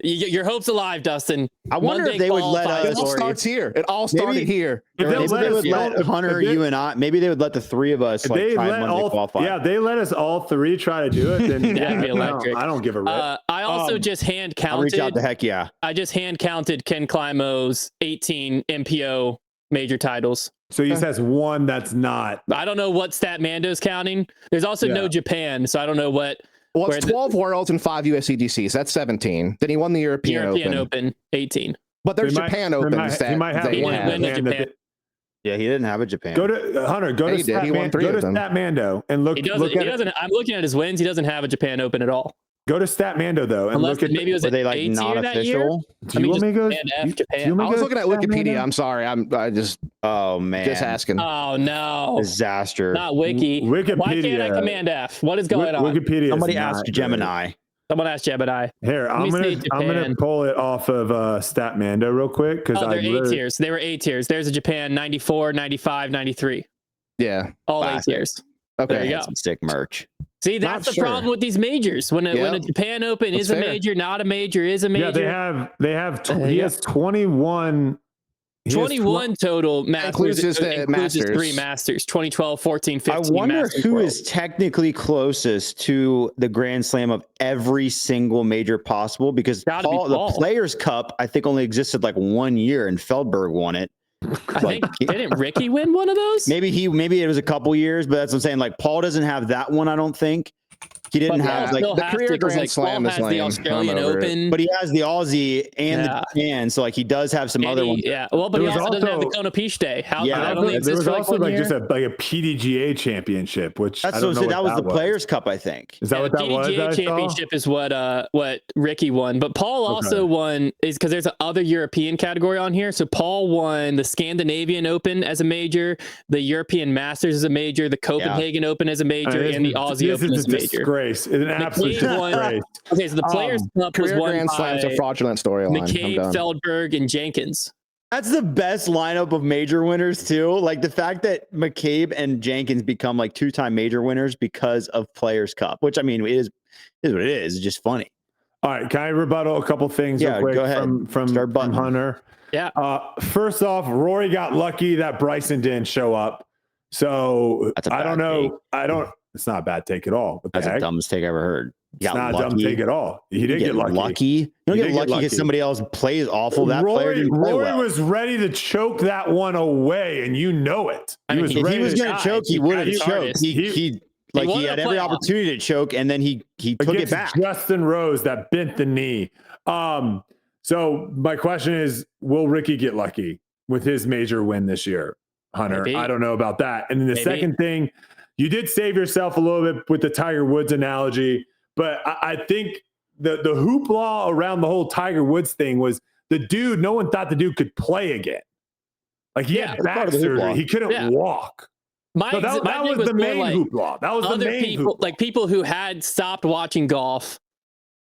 Your hope's alive, Dustin. I wonder Monday if they would let us. It all starts here. It all started here. If maybe they would let Hunter, you and I. Maybe they would let the three of us try Monday qualify. Yeah, they let us all three try to do it. Then That'd be electric. I don't give a rip. I also just hand counted. I'll reach out to heck yeah. I just hand counted Ken Climo's 18 MPO major titles. So he says one that's not. I don't know what Statmando's counting. There's also no Japan, so I don't know what. Well, it's 12 Worlds and 5 USCGCs. That's 17. Then he won the European Open. 18. But there's Japan Opens that he might have one Japan. Yeah, he didn't have a Japan. Go to Hunter. Go to Statmando and look. I'm looking at his wins. He doesn't have a Japan Open at all. Go to Statmando though, and look at. Maybe it was were they like not official? Do you want me to go? Japan. I was looking at Wikipedia. I'm sorry. I just. Oh man. Just asking. Oh no. Disaster. Not Wiki. Wikipedia. Why can't I Command F? What is going on? Wikipedia. Somebody ask Gemini. Someone asked Gemini. Here, I'm gonna pull it off of Statmando real quick because they're 8 tiers. They were 8 tiers. There's a Japan 94, 95, 93. Yeah. All 8 tiers. Okay. There you go. Some sick merch. See, that's the problem with these majors. When a Japan Open is a major, not a major is a major. Yeah, they have. He has 21. He has 21 total Includes Masters. his, Includes his 3 Masters. Masters. 2012, 14, 15. I wonder Masters who World. is technically closest to the Grand Slam of every single major possible, because Gotta be the Paul. Players Cup, I think, only existed like 1 year and Feldberg won it. I think didn't Ricky win one of those? Maybe it was a couple years, but that's what I'm saying. Like Paul doesn't have that one, I don't think. He didn't have like the career Grand Slam is the lame. Australian I'm over it. Open. but he has the Aussie and the Japan, so like he does have some other ones. Yeah, well, but he There was also doesn't have the also- Kona Peach Day. How Yeah, that there only There exists was for like also 1 like year? just a PDGA championship, which That's I don't what know that what was the Players Cup, I think. Is that what that was? PDGA I saw? Championship is what Ricky won, but Paul also won is because there's an other European category on here. So Paul won the Scandinavian Open as a major, the European Masters as a major, the Copenhagen Open as a major, and the Aussie Open as a major. Disgrace. It's an absolute won- disgrace. Okay, so the Players Cup was Career won Grand by Slam's a fraudulent storyline. I'm McCabe, done. Feldberg, and Jenkins. That's the best lineup of major winners too. Like the fact that McCabe and Jenkins become like 2-time major winners because of Players Cup, which I mean is what it is. It's just funny. All right, can I rebuttal a couple things Yeah, real quick go ahead. from Start button. Hunter? Yeah. First off, Rory got lucky that Bryson didn't show up. So That's a I don't bad know. It's not a bad take at all. What the That's the heck? dumbest take I ever heard. It's not a dumb take at all. He did get lucky. You don't He get did get lucky lucky. because somebody else plays awful. That player didn't play Rory well. was ready to choke that one away, and you know it. I mean, If he ready was to going to choke, he would have tried his choked. hardest. He wanted had to every play off. opportunity to choke, and then he took it against back. Justin Rose that bent the knee. So my question is, will Ricky get lucky with his major win this year, Hunter? Maybe. I don't know about that. And then the Maybe. second thing, you did save yourself a little bit with the Tiger Woods analogy, but I think the hoopla around the whole Tiger Woods thing was the dude, no one thought the dude could play again. Like he had it's back part of the surgery. hoopla. He couldn't walk. My So that thing was the more main like hoopla. That was the other main people, hoopla. like people who had stopped watching golf.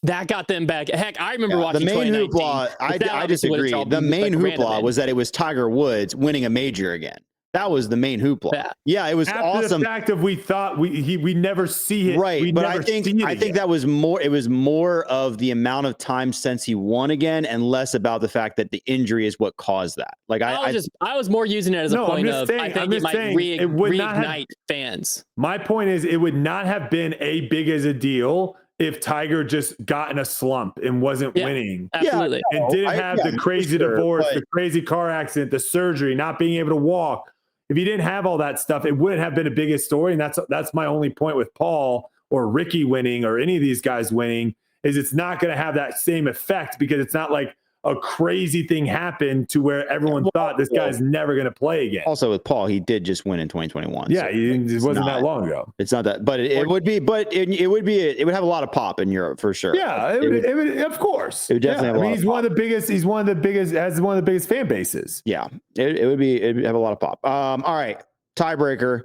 That got them back. Heck, I remember The watching main 2019. hoopla, I disagree. The main hoopla was that it was Tiger Woods winning a major again. That was the main hoopla. Yeah, it was After awesome. the fact of we thought we never see it. Right, we but never I think see it that again. was more. It was more of the amount of time since he won again, and less about the fact that the injury is what caused that. Like I was more using it as a point of I think it might it would not have- reignite fans. My point is, it would not have been a big as a deal if Tiger just got in a slump and wasn't winning. Absolutely. And didn't have the crazy divorce, the crazy car accident, the surgery, not being able to walk. If he didn't have all that stuff, it wouldn't have been a biggest story. And that's my only point with Paul or Ricky winning or any of these guys winning, is it's not going to have that same effect, because it's not like a crazy thing happened to where everyone thought this guy's never going to play again. Also with Paul, he did just win in 2021. Yeah, so it wasn't that long ago. It's not that, but it would be. But it would have a lot of pop in Europe for sure. Yeah, it would, of course. It would definitely. Have a lot he's of one of the biggest. He's one of the biggest. Has one of the biggest fan bases. Yeah, it'd have a lot of pop. All right, tiebreaker.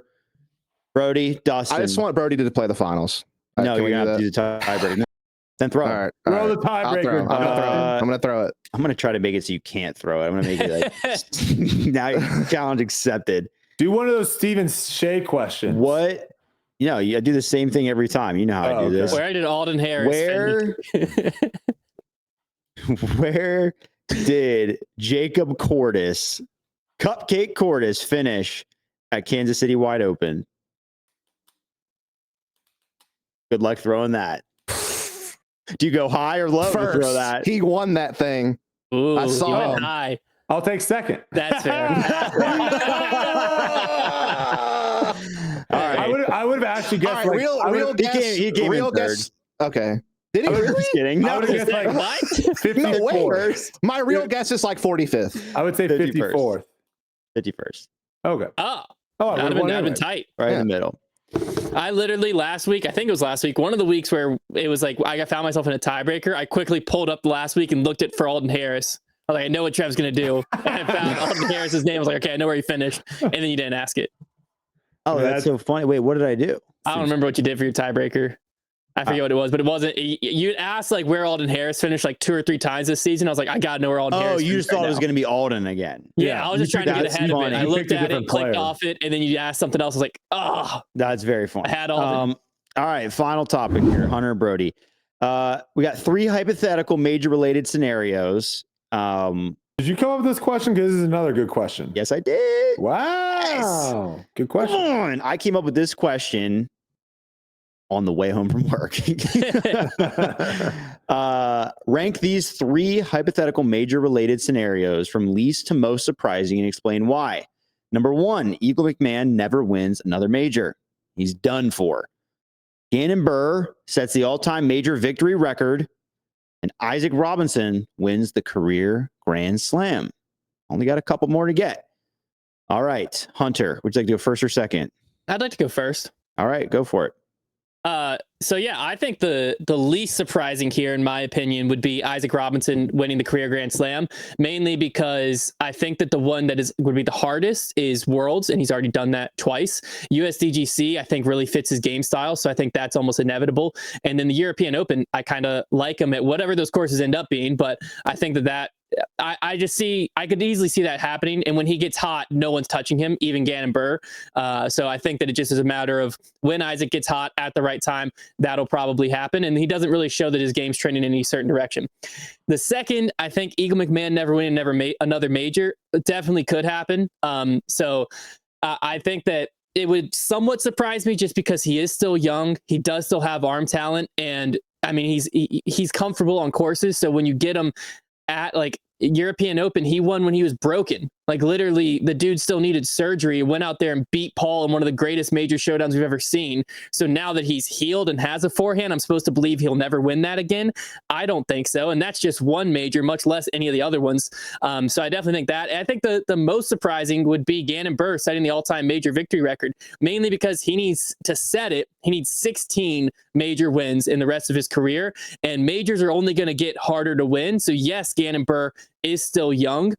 Brody, Dustin. I just want Brody to play the finals. No, Can you're we gonna have to do the tiebreaker. No. Then throw. All right. Throw the I'll throw tiebreaker. him. I'm gonna throw it. I'm gonna try to make it so you can't throw it. I'm gonna make it like now challenge accepted. Do one of those Stephen Shea questions. What? You do the same thing every time. You know how I do this. Where did Alden Harris? Where did Jacob Cupcake Cordes finish at Kansas City Wide Open? Good luck throwing that. Do you go high or low to throw that? He won that thing. Ooh, I saw he went him. high. I'll take second. That's fair. All right. I would have actually guessed. All right, real guess. he came real in third. guess. Okay. Did he really? Just kidding. I would have guessed like What? 54th. My real guess is like 45th. I would say 51st. 54th. 51st. Okay. Oh, Oh, that'd have been tight. Right in the middle. I literally last week, I think it was last week, one of the weeks where it was like I found myself in a tiebreaker. I quickly pulled up last week and looked at for Alden Harris. I was like, I know what Trev's gonna do. And I found Alden Harris's name. I was like, okay, I know where he finished. And then you didn't ask it. Oh, that's so funny. Wait, what did I do? I don't remember what you did for your tiebreaker. I forget what it was, but it wasn't. You asked like where Alden Harris finished like 2 or 3 times this season. I was like, I gotta know where Alden Harris. Oh, you just thought it was going to be Alden again. Yeah, I was just trying to get ahead of it. I looked at it, clicked player. off it, and then you asked something else. I was like, oh, That's very funny. I had Alden. All right, final topic here, Hunter Brody. We got 3 hypothetical major related scenarios. Did Did you come up with this question? Because this is another good question. Yes, I did. Wow. Yes. Good question. Come on. I came up with this question on the way home from work. Rank these 3 hypothetical major related scenarios from least to most surprising and explain why. Number 1, Eagle McMahon never wins another major. He's done for. Gannon Buhr sets the all-time major victory record, and Isaac Robinson wins the career Grand Slam. Only got a couple more to get. All right, Hunter, would you like to go first or second? I'd like to go first. All right, go for it. So yeah, I think the least surprising here, in my opinion, would be Isaac Robinson winning the career Grand Slam, mainly because I think that the one that would be the hardest is Worlds, and he's already done that twice. USDGC, I think, really fits his game style, so I think that's almost inevitable. And then the European Open, I kind of like him at whatever those courses end up being, but I think that I could easily see that happening. And when he gets hot, no one's touching him, even Gannon Buhr. So I think that it just is a matter of when Isaac gets hot at the right time, that'll probably happen. And he doesn't really show that his game's trending in any certain direction. The second, I think Eagle McMahon never winning another major definitely could happen. So I think that it would somewhat surprise me just because he is still young. He does still have arm talent. And I mean, he's comfortable on courses. So when you get him at like European Open, he won when he was broken. Like literally, the dude still needed surgery, went out there and beat Paul in one of the greatest major showdowns we've ever seen. So now that he's healed and has a forehand, I'm supposed to believe he'll never win that again. I don't think so. And that's just one major, much less any of the other ones. So I definitely think that. And I think the most surprising would be Gannon Buhr setting the all-time major victory record, mainly because he needs to set it. He needs 16 major wins in the rest of his career, and majors are only going to get harder to win. So yes, Gannon Buhr is still young,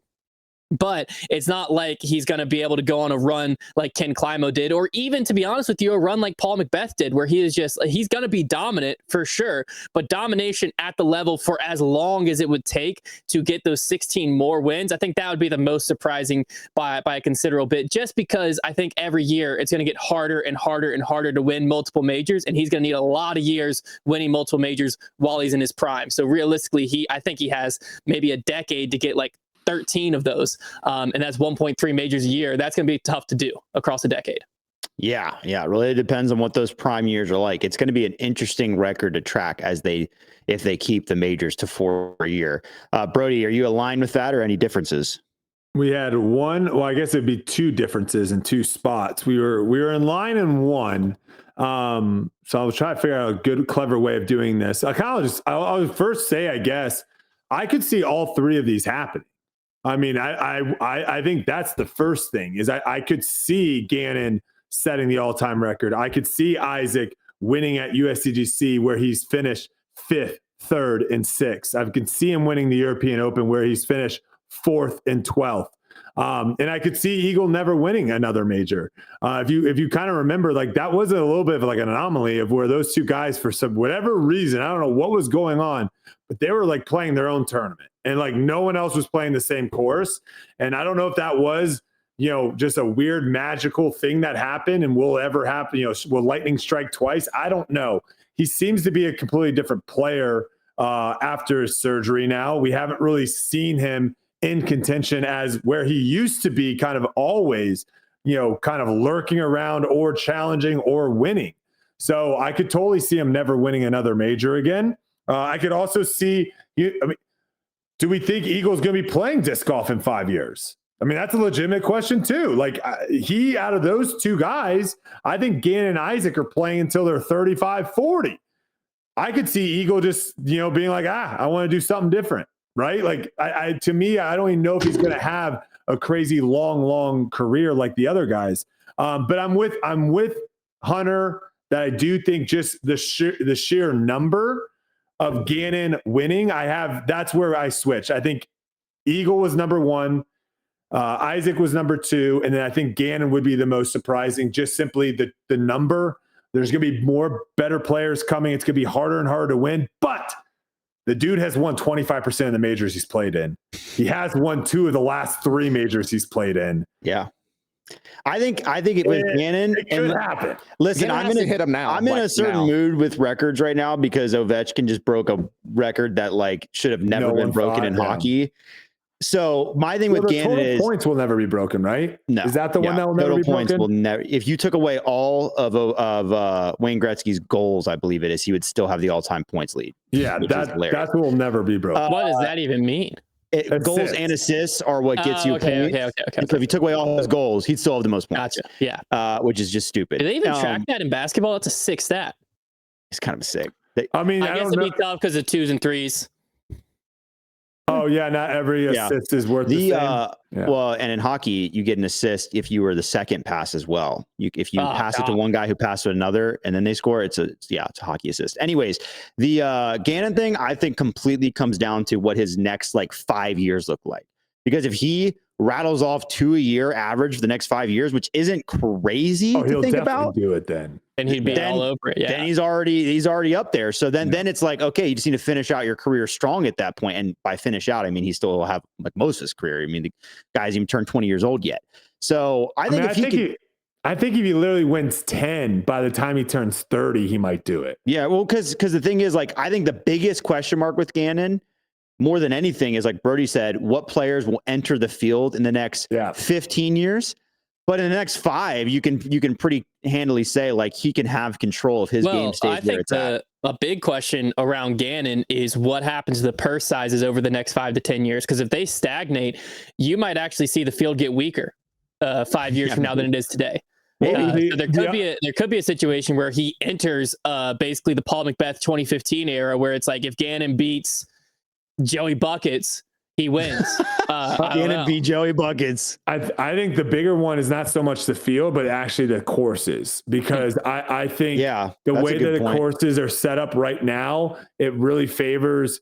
but it's not like he's going to be able to go on a run like Ken Climo did, or even, to be honest with you, a run like Paul McBeth did, where he's going to be dominant for sure, but domination at the level for as long as it would take to get those 16 more wins. I think that would be the most surprising by a considerable bit, just because I think every year it's going to get harder and harder and harder to win multiple majors, and he's going to need a lot of years winning multiple majors while he's in his prime. So realistically, I think he has maybe a decade to get like 13 of those, and that's 1.3 majors a year. That's going to be tough to do across a decade. Yeah, it really depends on what those prime years are like. It's going to be an interesting record to track if they keep the majors to 4 a year. Brody, are you aligned with that, or any differences? We had one. Well, I guess it'd be 2 differences in 2 spots. We were in line in one. So I was trying to figure out a good, clever way of doing this. I'll first say, I guess I could see all 3 of these happening. I mean, I think that's the first thing is I could see Gannon setting the all-time record. I could see Isaac winning at USDGC where he's finished 5th, 3rd, and 6th. I could see him winning the European Open where he's finished 4th and 12th. And I could see Eagle never winning another major. If you kind of remember, like that was a little bit of like an anomaly of where those 2 guys, for some whatever reason, I don't know what was going on, but they were like playing their own tournament, and like no one else was playing the same course. And I don't know if that was, just a weird magical thing that happened and will ever happen. Will lightning strike twice? I don't know. He seems to be a completely different player after his surgery. Now we haven't really seen him in contention as where he used to be, kind of always, kind of lurking around or challenging or winning. So I could totally see him never winning another major again. I could also see, do we think Eagle's going to be playing disc golf in 5 years? I mean, that's a legitimate question too. Like out of those 2 guys, I think Gannon and Isaac are playing until they're 35, 40. I could see Eagle just, being like, I want to do something different. Right? Like to me, I don't even know if he's going to have a crazy long career like the other guys. But I'm with Hunter that I do think just the sheer number of Gannon winning, that's where I switch. I think Eagle was number 1, Isaac was number 2, and then I think Gannon would be the most surprising. Just simply the number. There's going to be more better players coming. It's going to be harder and harder to win, but the dude has won 25% of the majors he's played in. He has won 2 of the last 3 majors he's played in. Yeah. I think it was Gannon. It could happen. Listen, I'm going to hit him now. I'm in a certain mood with records right now because Ovechkin just broke a record that like should have never been broken in hockey. So my thing with the Gannon total is points will never be broken, right? no. Is that the one that will never total be points broken? will never. If you took away all of Wayne Gretzky's goals, I believe it is, he would still have the all-time points lead. Yeah, that will never be broken. What does that even mean? Goals and assists are what gets you okay, points. okay. So if you took away all his goals, he'd still have the most points. Gotcha. Yeah. Which is just stupid. Do they even track that in basketball? That's a sick stat. It's kind of sick. I mean, I guess don't it'd know. be tough because of 2s and 3s. Oh yeah, not every assist is worth the same. Well, and in hockey, you get an assist if you were the second pass as well. If you pass it to one guy who passed to another, and then they score, it's a hockey assist. Anyways, the Gannon thing, I think, completely comes down to what his next 5 years look like. Because if he rattles off 2 a year average for the next 5 years, which isn't crazy to think about, do it then. And he'd be all over it. Yeah. Then he's already up there. So then it's like, okay, you just need to finish out your career strong at that point. And by finish out, I mean, he still will have most of his career. I mean, the guy's even turned 20 years old yet. So I think if he literally wins 10 by the time he turns 30, he might do it. Yeah, well, because the thing is, I think the biggest question mark with Gannon, more than anything, is like Brody said, what players will enter the field in the next 15 years? But in the next 5, you can pretty handily say he can have control of his game stage. I think a big question around Gannon is what happens to the purse sizes over the next 5 to 10 years. Because if they stagnate, you might actually see the field get weaker 5 years from now than it is today. So there could be a situation where he enters basically the Paul Macbeth 2015 era, where it's like if Gannon beats Joey Buckets, he wins. Gannon beat Joey Buckets. I think the bigger one is not so much the field, but actually the courses, because I think the way that the courses are set up right now, it really favors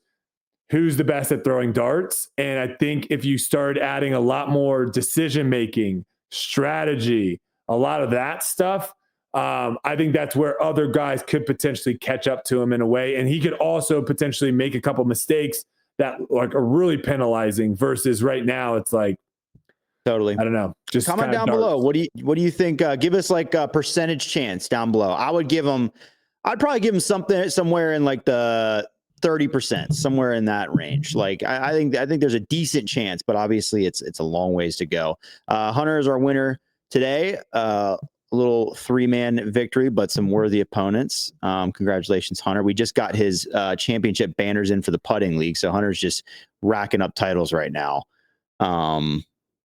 who's the best at throwing darts. And I think if you start adding a lot more decision making, strategy, a lot of that stuff, I think that's where other guys could potentially catch up to him in a way. And he could also potentially make a couple mistakes that are really penalizing, versus right now it's totally, I don't know. Just comment down below. What do you think? Give us a percentage chance down below. I'd probably give him somewhere in the 30%, somewhere in that range. I think there's a decent chance, but obviously it's a long ways to go. Hunter is our winner today. A little 3-man victory, but some worthy opponents. Congratulations, Hunter. We just got his championship banners in for the putting league, so Hunter's just racking up titles right now.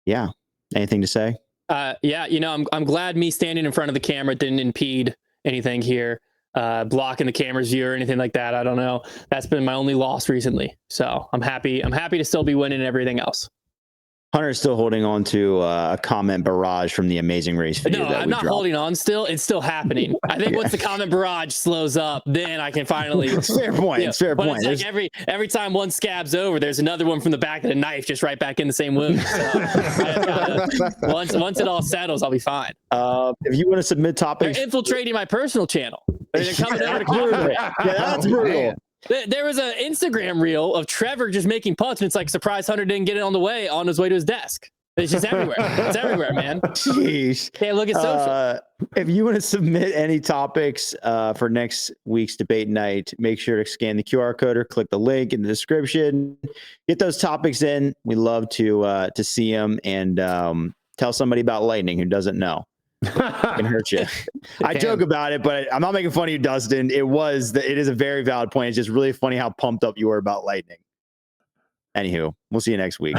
Yeah. Anything to say? I'm glad me standing in front of the camera didn't impede anything here, blocking the camera's view or anything like that. I don't know. That's been my only loss recently, so I'm happy to still be winning everything else. Hunter is still holding on to a comment barrage from the Amazing Race video. No, I'm not holding on still. It's still happening. I think once the comment barrage slows up, then I can finally... Fair point. It's fair point. It's every time one scabs over, there's another one from the back of the knife just right back in the same wound. So once it all settles, I'll be fine. If you want to submit topics... They're infiltrating my personal channel. They're coming over to comment. Yeah, that's brutal. There was an Instagram reel of Trevor just making putts, and it's like, surprise, Hunter didn't get it on his way to his desk. It's just everywhere. It's everywhere, man. Jeez. Can't look at social. If you want to submit any topics for next week's debate night, make sure to scan the QR code or click the link in the description. Get those topics in. We love to see them, and tell somebody about lightning who doesn't know. It can hurt you. I joke about it, but I'm not making fun of you, Dustin. It is a very valid point. It's just really funny how pumped up you were about lightning. Anywho, we'll see you next week.